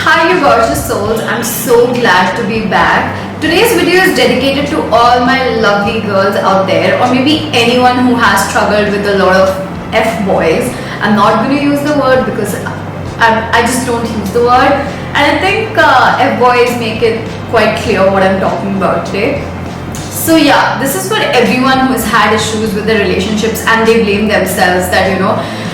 Hi, you gorgeous souls. I'm so glad to be back. Today's video is dedicated to all my lovely girls out there, or maybe anyone who has struggled with a lot of F boys. I'm not going to use the word because I just don't use the word, and I think F boys make it quite clear what I'm talking about today. So yeah, this is for everyone who has had issues with their relationships and they blame themselves that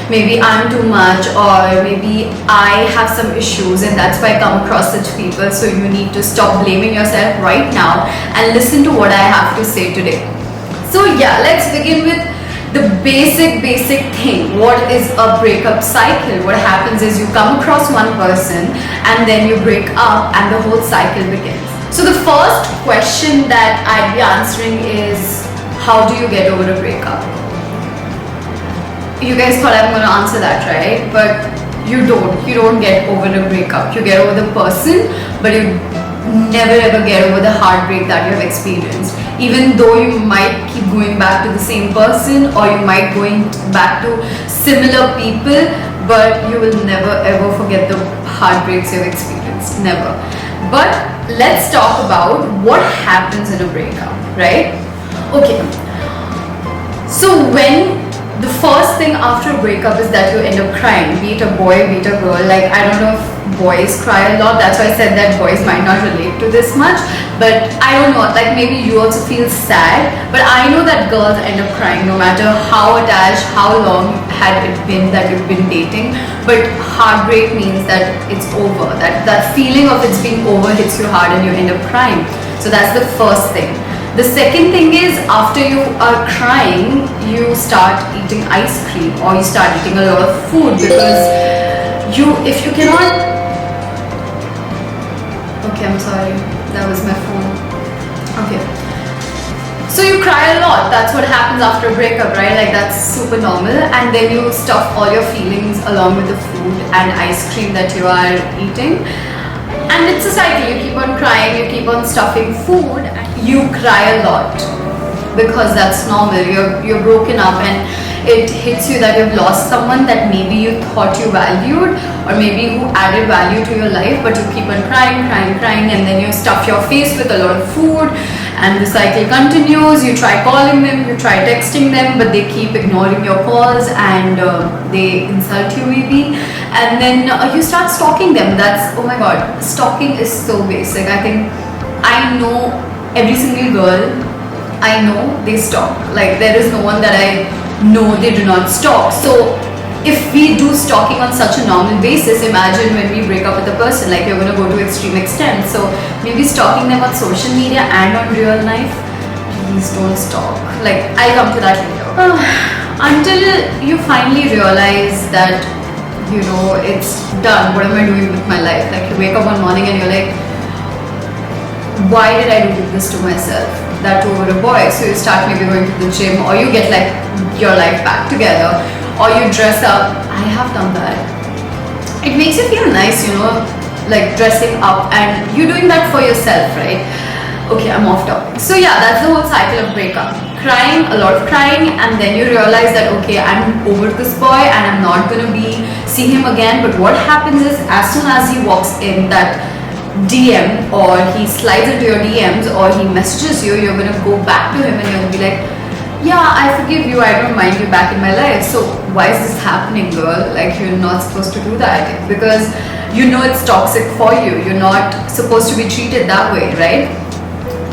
maybe I'm too much, or maybe I have some issues and that's why I come across such people. So you need to stop blaming yourself right now and listen to what I have to say today. So yeah, let's begin with the basic thing. What is a breakup cycle? What happens is you come across one person and then you break up and the whole cycle begins. So the first question that I'd be answering is, how do you get over a breakup? You guys thought I'm going to answer that, right? But you don't get over a breakup. You get over the person, but you never ever get over the heartbreak that you have experienced. Even though you might keep going back to the same person, or you might going back to similar people, but you will never ever forget the heartbreaks you've experienced. Never. But let's talk about what happens in a breakup, right? Okay. So when the first thing after a breakup is that you end up crying, be it a boy, be it a girl. Like, I don't know if boys cry a lot, that's why I said that boys might not relate to this much, but I don't know, like maybe you also feel sad, but I know that girls end up crying no matter how attached, how long had it been that you've been dating. But heartbreak means that it's over, that feeling of it's being over hits you hard and you end up crying. So that's the first thing. The second thing is, after you are crying, you start eating ice cream or you start eating a lot of food, because if you cannot, okay, I'm sorry, that was my phone. Okay, so you cry a lot. That's what happens after a breakup, right? Like, that's super normal. And then you stuff all your feelings along with the food and ice cream that you are eating. And it's a cycle. You keep on crying, you keep on stuffing food, and you cry a lot because that's normal. You're broken up and it hits you that you've lost someone that maybe you thought you valued, or maybe who added value to your life, but you keep on crying, and then you stuff your face with a lot of food, and the cycle continues. You try calling them, you try texting them, but they keep ignoring your calls and they insult you maybe, and then you start stalking them. That's, oh my god, stalking is so basic. I know every single girl I know, they stalk. Like, there is no one that I know they do not stalk. So if we do stalking on such a normal basis, imagine when we break up with a person, like, you're going to go to extreme extent. So maybe stalking them on social media and on real life. Please don't stalk. Like, I'll come to that later. Until you finally realize that, it's done. What am I doing with my life? Like, you wake up one morning and you're like, why did I do this to myself? That over a boy. So you start maybe going to the gym, or you get like your life back together, or you dress up. I have done that. It makes you feel nice, like dressing up, and you're doing that for yourself, right? Okay, I'm off topic. So yeah, that's the whole cycle of breakup. Crying, a lot of crying, and then you realize that, okay, I'm over this boy and I'm not gonna see him again. But what happens is, as soon as he walks in that DM, or he slides into your DMs, or he messages you, you're gonna go back to him and you're gonna be like, yeah, I forgive you, I don't mind you back in my life. So why is this happening, girl? Like, you're not supposed to do that, because it's toxic for you. You're not supposed to be treated that way, right?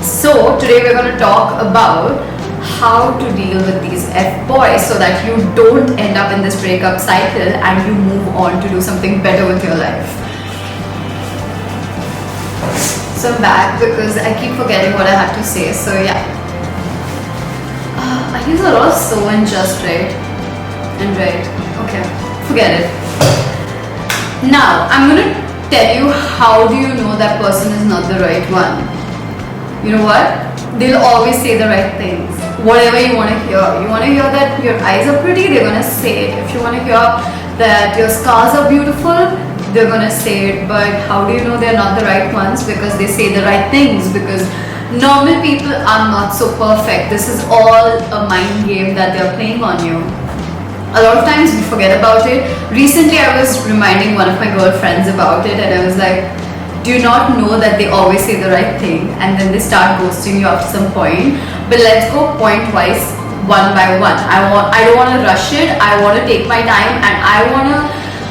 So today we're going to talk about how to deal with these F boys, so that you don't end up in this breakup cycle and you move on to do something better with your life. So I'm back because I keep forgetting what I had to say. So yeah, I use a lot of so and just, right? And right. Okay, forget it. Now I'm gonna tell you, how do you know that person is not the right one? You know what? They'll always say the right things. Whatever you want to hear. You want to hear that your eyes are pretty, they're gonna say it. If you want to hear that your scars are beautiful, they're gonna say it. But how do you know they're not the right ones? Because they say the right things. Because normal people are not so perfect. This is all a mind game that they're playing on you. a lot of times we forget about it. Recently I was reminding one of my girlfriends about it, and I was like, do you not know that they always say the right thing and then they start ghosting you after some point? But let's go point wise, one by one. I don't want to rush it. I want to take my time, and I want to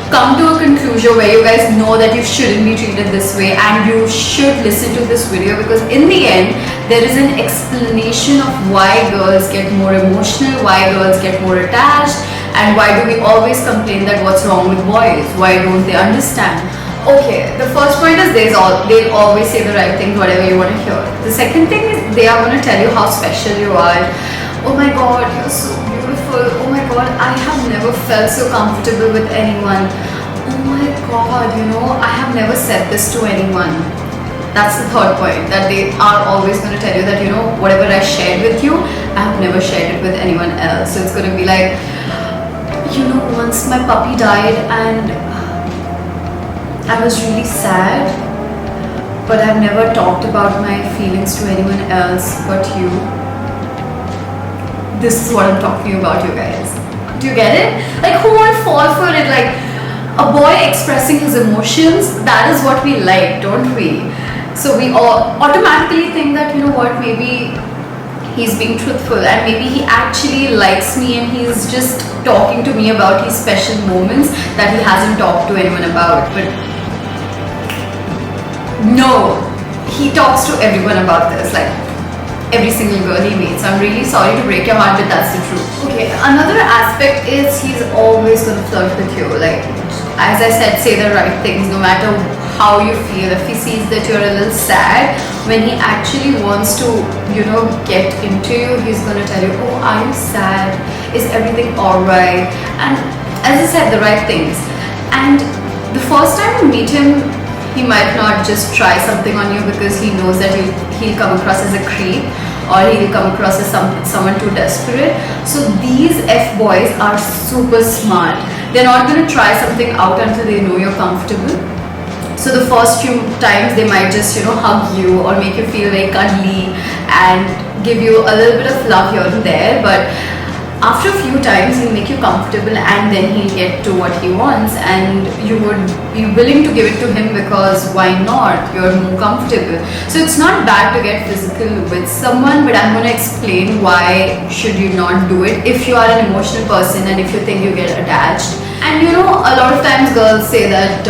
come to a conclusion where you guys know that you shouldn't be treated this way, and you should listen to this video, because in the end there is an explanation of why girls get more emotional, why girls get more attached, and why do we always complain that what's wrong with boys, why don't they understand. Okay, the first point is they'll always say the right thing, whatever you want to hear. The second thing is they are going to tell you how special you are. Oh my god, you're so beautiful. Oh my god, I have never felt so comfortable with anyone. Oh my god, I have never said this to anyone. That's the third point, that they are always going to tell you that, whatever I shared with you, I have never shared it with anyone else. So it's going to be like, once my puppy died and I was really sad, but I've never talked about my feelings to anyone else but you. This is what I'm talking about, you guys. Do you get it? Like, who won't fall for it? Like, a boy expressing his emotions, that is what we like, don't we? So we all automatically think that, maybe he's being truthful, and maybe he actually likes me and he's just talking to me about his special moments that he hasn't talked to anyone about. But no, he talks to everyone about this, like every single girl he meets. I'm really sorry to break your heart, but that's the truth. Okay, another aspect is he's always going to flirt with you. Like, as I said, say the right things no matter how you feel. If he sees that you're a little sad, when he actually wants to, get into you, he's going to tell you, oh, are you sad? Is everything alright? And as I said, the right things. And the first time you meet him, he might not just try something on you because he knows that he'll come across as a creep, or he'll come across as someone too desperate. So these F-boys are super smart. They're not going to try something out until they know you're comfortable. So the first few times they might just, hug you or make you feel very cuddly and give you a little bit of love here and there. But after a few times he'll make you comfortable, and then he'll get to what he wants, and you would be willing to give it to him because why not? You're more comfortable. So it's not bad to get physical with someone, but I'm going to explain why should you not do it if you are an emotional person and if you think you get attached. And a lot of times girls say that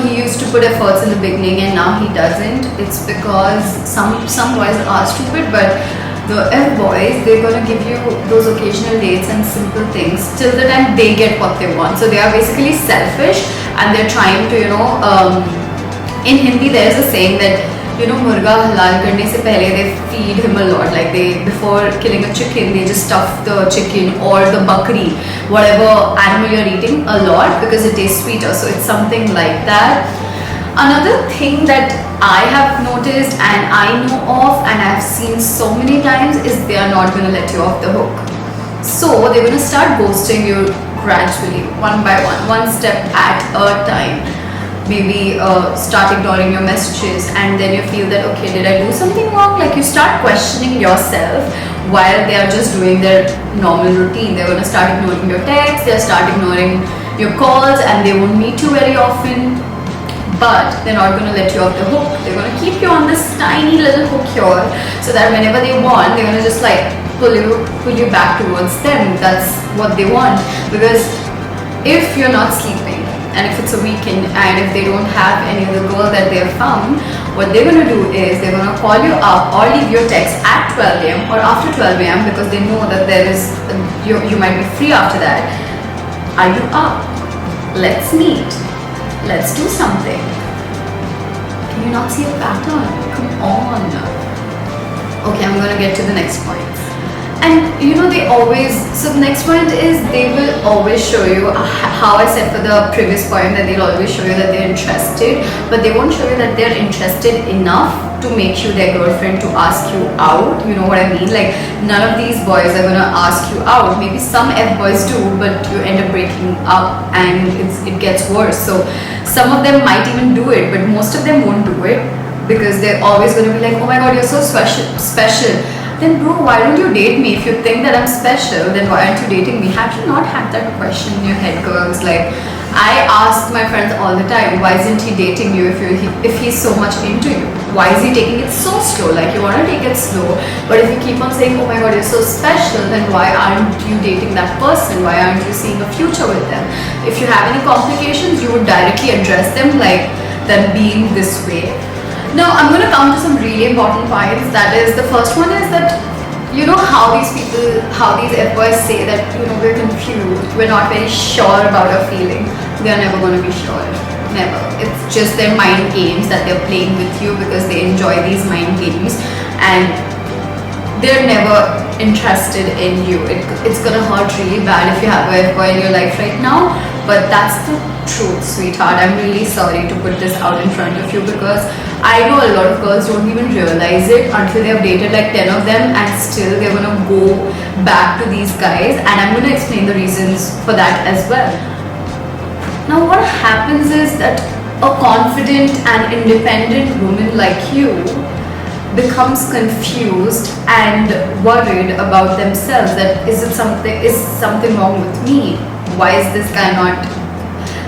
he used to put efforts in the beginning and now he doesn't. It's because some boys are stupid, but the F-boys, they're going to give you those occasional dates and simple things till the time they get what they want. So they are basically selfish, and they're trying to, in Hindi there's a saying that, murga halal karne se pehle they feed him a lot. Like, before killing a chicken, they just stuff the chicken or the bakri, whatever animal you're eating, a lot because it tastes sweeter. So it's something like that. Another thing that I have noticed and I know of and I've seen so many times is they are not going to let you off the hook. So they're going to start ghosting you gradually, one by one step at a time. Maybe start ignoring your messages, and then you feel that, okay, did I do something wrong? Like, you start questioning yourself while they are just doing their normal routine. They're going to start ignoring your texts, they'll start ignoring your calls, and they won't meet you very often. But they're not going to let you off the hook. They're going to keep you on this tiny little hook here, so that whenever they want, they're going to just like pull you back towards them. That's what they want. Because if you're not sleeping, and if it's a weekend, and if they don't have any other girl that they have found, what they're going to do is they're going to call you up or leave your text at 12 a.m. or after 12 a.m. because they know that you might be free after that. Are you up? Let's meet. Let's do something. Can you not see a pattern? Come on. Okay, I'm gonna get to the next point. And so the next point is they will always show you, how I said for the previous point, that they'll always show you that they're interested, but they won't show you that they're interested enough to make you their girlfriend, to ask you out. You know what I mean? Like, none of these boys are gonna ask you out. Maybe some F-boys do, but you end up breaking up and it gets worse. So some of them might even do it, but most of them won't do it because they're always gonna be like, oh my god, you're so special. then bro, why don't you date me? If you think that I'm special, then why aren't you dating me? Have you not had that question in your head, girls? Like, I ask my friends all the time, why isn't he dating you if he's so much into you? Why is he taking it so slow? Like, you want to take it slow, but if you keep on saying, oh my god, you're so special, then why aren't you dating that person? Why aren't you seeing a future with them? If you have any complications, you would directly address them, like them being this way. Now, I'm going to come to some really important points. That is, the first one is that, you know how these F-boys say that, you know, we're confused, we're not very sure about our feeling. They're never going to be sure. Never. It's just their mind games that they're playing with you because they enjoy these mind games, and they're never interested in you. It's going to hurt really bad if you have a F-boy in your life right now, but that's the truth, sweetheart. I'm really sorry to put this out in front of you, because I know a lot of girls don't even realize it until they have dated like 10 of them, and still they're gonna go back to these guys, and I'm gonna explain the reasons for that as well. Now, what happens is that a confident and independent woman like you becomes confused and worried about themselves, that is something wrong with me? Why is this guy not,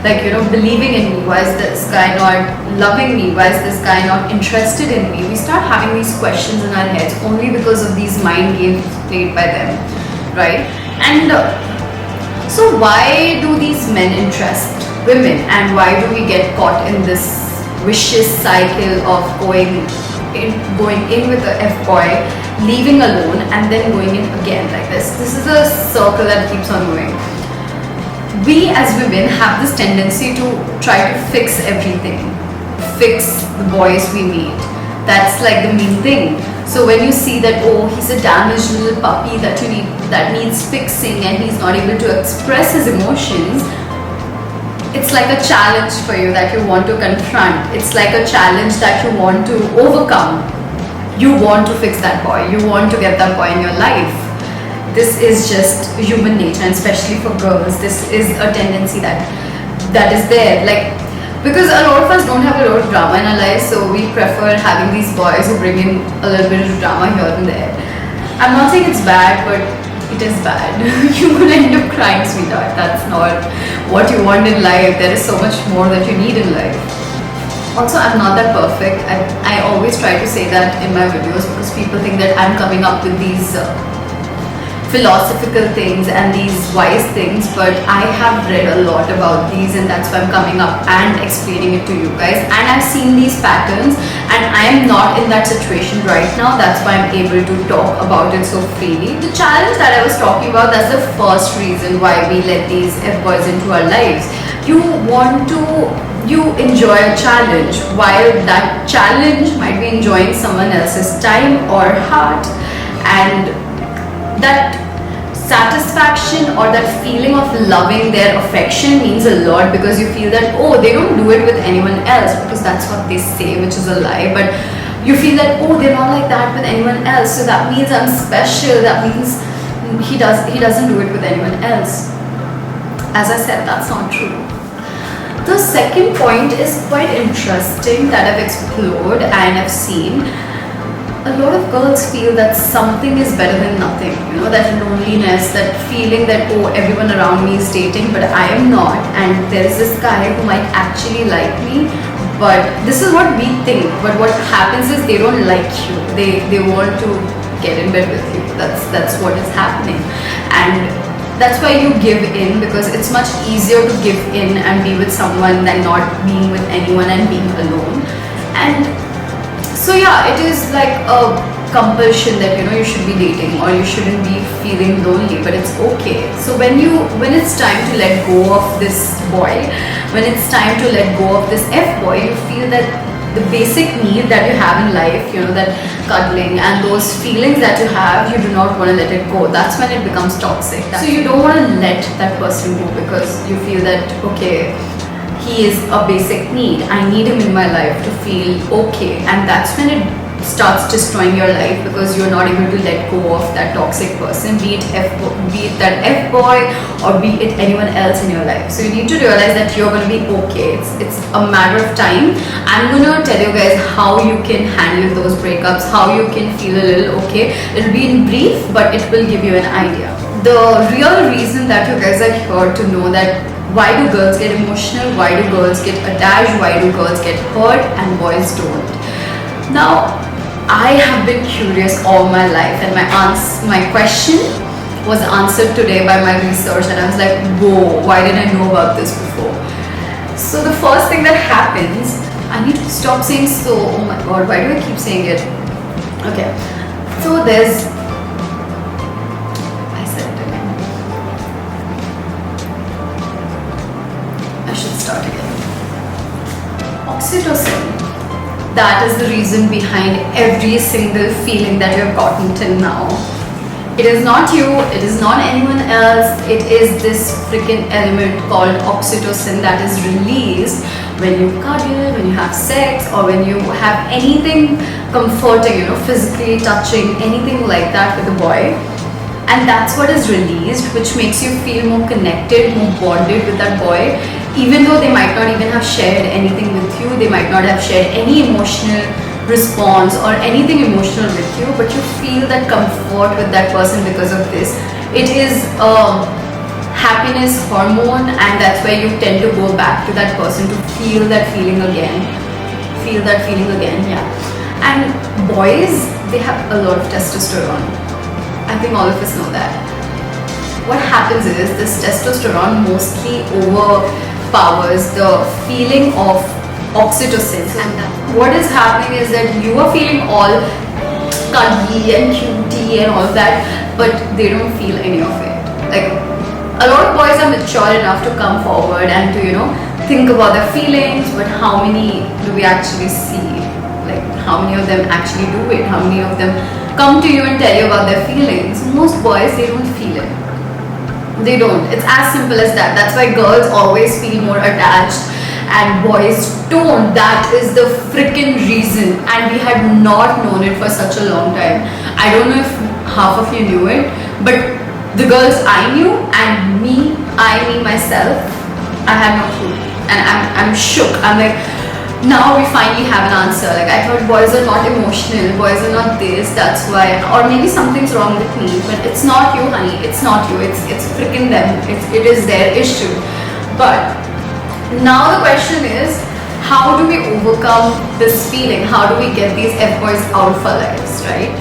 like, you know, believing in me? Why is this guy not loving me? Why is this guy not interested in me? We start having these questions in our heads only because of these mind games played by them, right? And so why do these men interest women, and why do we get caught in this vicious cycle of going in with the F-boy, leaving alone, and then going in again like this? This is a circle that keeps on going. We as women have this tendency to try to fix everything, fix the boys we meet. That's like the main thing. So when you see that, oh, he's a damaged little puppy that needs fixing, and he's not able to express his emotions, it's like a challenge for you that you want to confront. It's like a challenge that you want to overcome. You want to fix that boy. You want to get that boy in your life. This is just human nature, and especially for girls, this is a tendency that is there. Like, because a lot of us don't have a lot of drama in our lives, so we prefer having these boys who bring in a little bit of drama here and there. I'm not saying it's bad, but it is bad. You will end up crying, sweetheart. That's not what you want in life. There is so much more that you need in life. Also, I'm not that perfect. I always try to say that in my videos, because people think that I'm coming up with these philosophical things and these wise things, but I have read a lot about these, and that's why I'm coming up and explaining it to you guys. And I've seen these patterns, and I am not in that situation right now. That's why I'm able to talk about it so freely. The challenge that I was talking about, that's the first reason why we let these F-boys into our lives. You enjoy a challenge, while that challenge might be enjoying someone else's time or heart, and that satisfaction or that feeling of loving their affection means a lot, because you feel that, oh, they don't do it with anyone else, because that's what they say, which is a lie. But you feel that, oh, they're not like that with anyone else, so that means I'm special. That means he doesn't do it with anyone else. As I said, that's not true. The second point is quite interesting that I've explored and I've seen. A lot of girls feel that something is better than nothing, you know, that loneliness, that feeling that, oh, everyone around me is dating, but I am not, and there's this guy who might actually like me. But this is what we think, but what happens is they don't like you. They want to get in bed with you. That's what is happening. And that's why you give in, because it's much easier to give in and be with someone than not being with anyone and being alone. And so yeah, it is like a compulsion that, you know, you should be dating or you shouldn't be feeling lonely, but it's okay. So when it's time to let go of this boy, when it's time to let go of this F-boy, you feel that the basic need that you have in life, you know, that cuddling and those feelings that you have, you do not want to let it go. That's when it becomes toxic. So you don't want to let that person go, because you feel that, okay, he is a basic need. I need him in my life to feel okay. And that's when it starts destroying your life because you're not able to let go of that toxic person, be it that F boy or be it anyone else in your life. So you need to realize that you're going to be okay. It's a matter of time. I'm going to tell you guys how you can handle those breakups, how you can feel a little okay. It'll be in brief, but it will give you an idea. The real reason that you guys are here to know that why do girls get emotional, why do girls get attached, why do girls get hurt and boys don't. Now, I have been curious all my life, and my question was answered today by my research, and I was like, whoa, why didn't I know about this before? So the first thing that happens, I need to stop saying so. Oh my god, why do I keep saying it? Okay, so I said it again. I should start again. Oxytocin. That is the reason behind every single feeling that you've gotten till now. It is not you, it is not anyone else, it is this freaking element called oxytocin that is released when you cuddle, when you have sex, or when you have anything comforting, physically touching, anything like that with a boy. And that's what is released, which makes you feel more connected, more bonded with that boy. Even though they might not even have shared anything with you, they might not have shared any emotional response or anything emotional with you, but you feel that comfort with that person because of this. It is a happiness hormone, and that's why you tend to go back to that person to feel that feeling again. Yeah. And boys, they have a lot of testosterone. I think all of us know that. What happens is this testosterone mostly overpowers the feeling of oxytocin, and what is happening is that you are feeling all cuddly and cutie and all that, but they don't feel any of it. Like, a lot of boys are mature enough to come forward and to think about their feelings, but how many do we actually see? Like, how many of them actually do it? How many of them come to you and tell you about their feelings? Most boys, they don't feel it. They don't. It's as simple as that. That's why girls always feel more attached and boys don't. That is the freaking reason, and we had not known it for such a long time. I don't know if half of you knew it, but the girls I knew and me myself, I had no clue, and I'm shook. I'm like, now we finally have an answer. Like, I thought boys are not emotional, boys are not this, that's why, or maybe something's wrong with me, but it's not you, honey, it's not you, it's freaking them, it is their issue. But now the question is, how do we overcome this feeling? How do we get these F-boys out of our lives, right?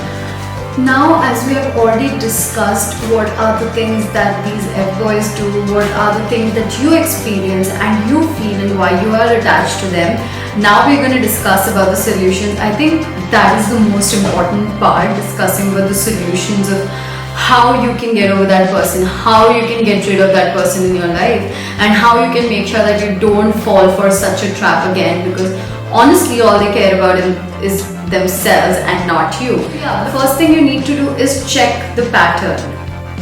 Now, as we have already discussed what are the things that these F-boys do, what are the things that you experience and you feel and why you are attached to them, now we're going to discuss about the solutions. I think that is the most important part, discussing about the solutions of how you can get over that person, how you can get rid of that person in your life, and how you can make sure that you don't fall for such a trap again, because honestly all they care about is themselves and not you. Yeah, the first thing you need to do is check the pattern.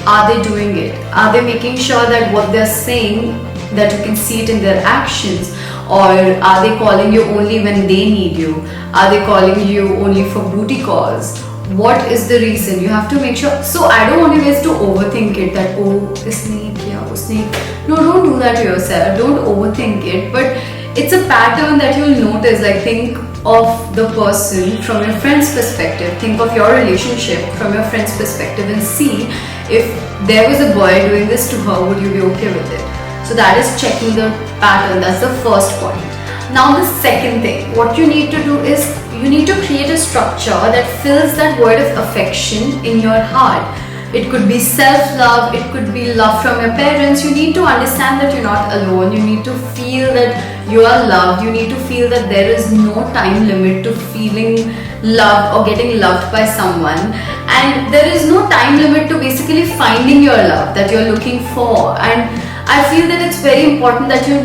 Are they doing it? Are they making sure that what they're saying, that you can see it in their actions? Or are they calling you only when they need you? Are they calling you only for booty calls? What is the reason? You have to make sure. So I don't want you guys to overthink it, that isne kiya, usne. No, don't do that to yourself. Don't overthink it. But it's a pattern that you'll notice. Like, think of the person from your friend's perspective. Think of your relationship from your friend's perspective and see if there was a boy doing this to her, would you be okay with it? So that is checking the pattern. That's the first point. Now the second thing, what you need to do is you need to create a structure that fills that void of affection in your heart. It could be self-love, it could be love from your parents. You need to understand that you're not alone. You need to feel that you are loved. You need to feel that there is no time limit to feeling loved or getting loved by someone. And there is no time limit to basically finding your love that you're looking for. And I feel that it's very important that you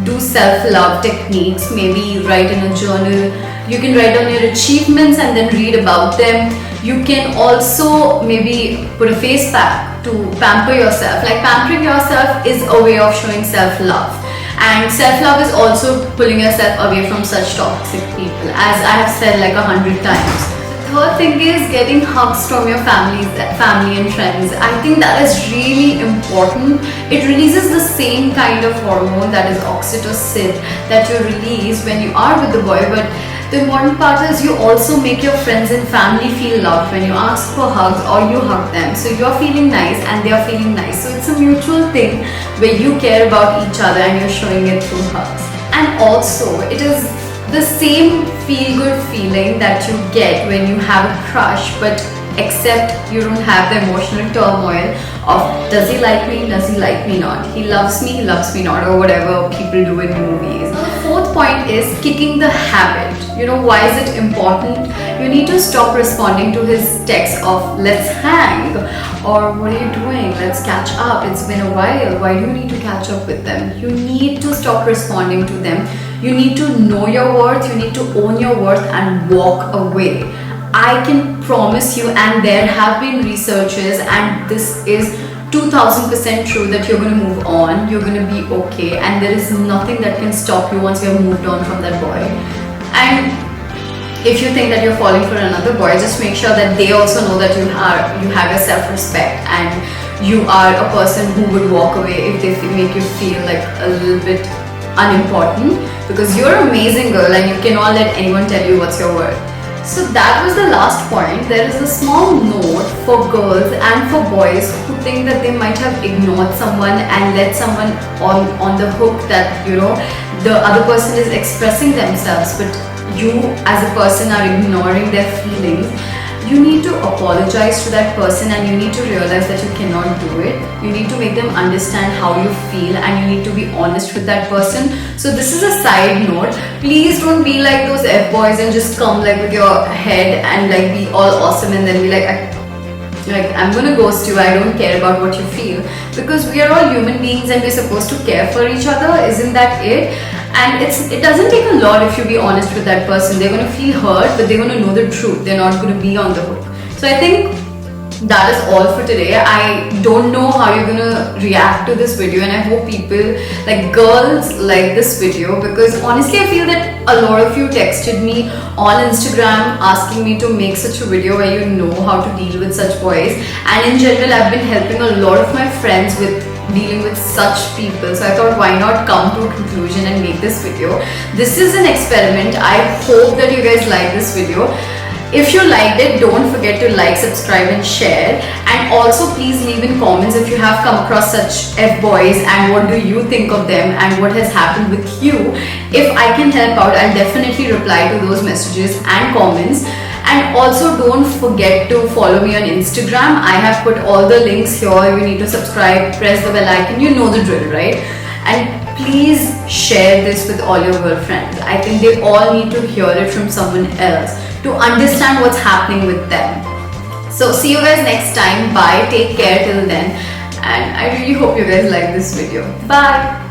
do self-love techniques. Maybe write in a journal. You can write down your achievements and then read about them. You can also maybe put a face pack to pamper yourself. Like, pampering yourself is a way of showing self-love. And self-love is also pulling yourself away from such toxic people, as I have said like 100 times. Third thing is getting hugs from your family and friends. I think that is really important. It releases the same kind of hormone, that is oxytocin, that you release when you are with the boy. But the important part is you also make your friends and family feel loved when you ask for hugs or you hug them. So you're feeling nice and they are feeling nice. So it's a mutual thing where you care about each other and you're showing it through hugs. And also, it is the same feel-good feeling that you get when you have a crush, but except you don't have the emotional turmoil of does he like me, does he like me not, he loves me not, or whatever people do in movies. Now, the fourth point is kicking the habit. You know, why is it important? You need to stop responding to his text of let's hang, or what are you doing, let's catch up, it's been a while, why do you need to catch up with them? You need to stop responding to them. You need to know your worth, you need to own your worth and walk away. I can promise you, and there have been researches, and this is 2000% true, that you're going to move on, you're going to be okay, and there is nothing that can stop you once you have moved on from that boy. And if you think that you're falling for another boy, just make sure that they also know that you have a self-respect and you are a person who would walk away if they make you feel like a little bit unimportant, because you're an amazing girl and you cannot let anyone tell you what's your worth. So that was the last point. There is a small note for girls and for boys who think that they might have ignored someone and let someone on the hook, that you know the other person is expressing themselves, but you as a person are ignoring their feelings. You need to apologize to that person and you need to realize that you cannot do it. You need to make them understand how you feel and you need to be honest with that person. So this is a side note. Please don't be like those F-boys and just come like with your head and like be all awesome and then be like I'm gonna ghost you, I don't care about what you feel. Because we are all human beings and we're supposed to care for each other, isn't that it? And it doesn't take a lot if you be honest with that person. They're gonna feel hurt, but they're gonna know the truth. They're not gonna be on the hook. So I think that is all for today. I don't know how you're gonna react to this video, and I hope people, like girls, like this video, because honestly I feel that a lot of you texted me on Instagram asking me to make such a video where you know how to deal with such boys, and in general I've been helping a lot of my friends with dealing with such people. So I thought, why not come to a conclusion and make this video. This is an experiment. I hope that you guys like this video. If you liked it, don't forget to like, subscribe and share. And also please leave in comments if you have come across such F-boys and what do you think of them and what has happened with you. If I can help out, I'll definitely reply to those messages and comments. And also don't forget to follow me on Instagram. I have put all the links here. You need to subscribe, press the bell icon, you know the drill, right? And please share this with all your girlfriends. I think they all need to hear it from someone else to understand what's happening with them. So see you guys next time. Bye. Take care till then. And I really hope you guys like this video. Bye.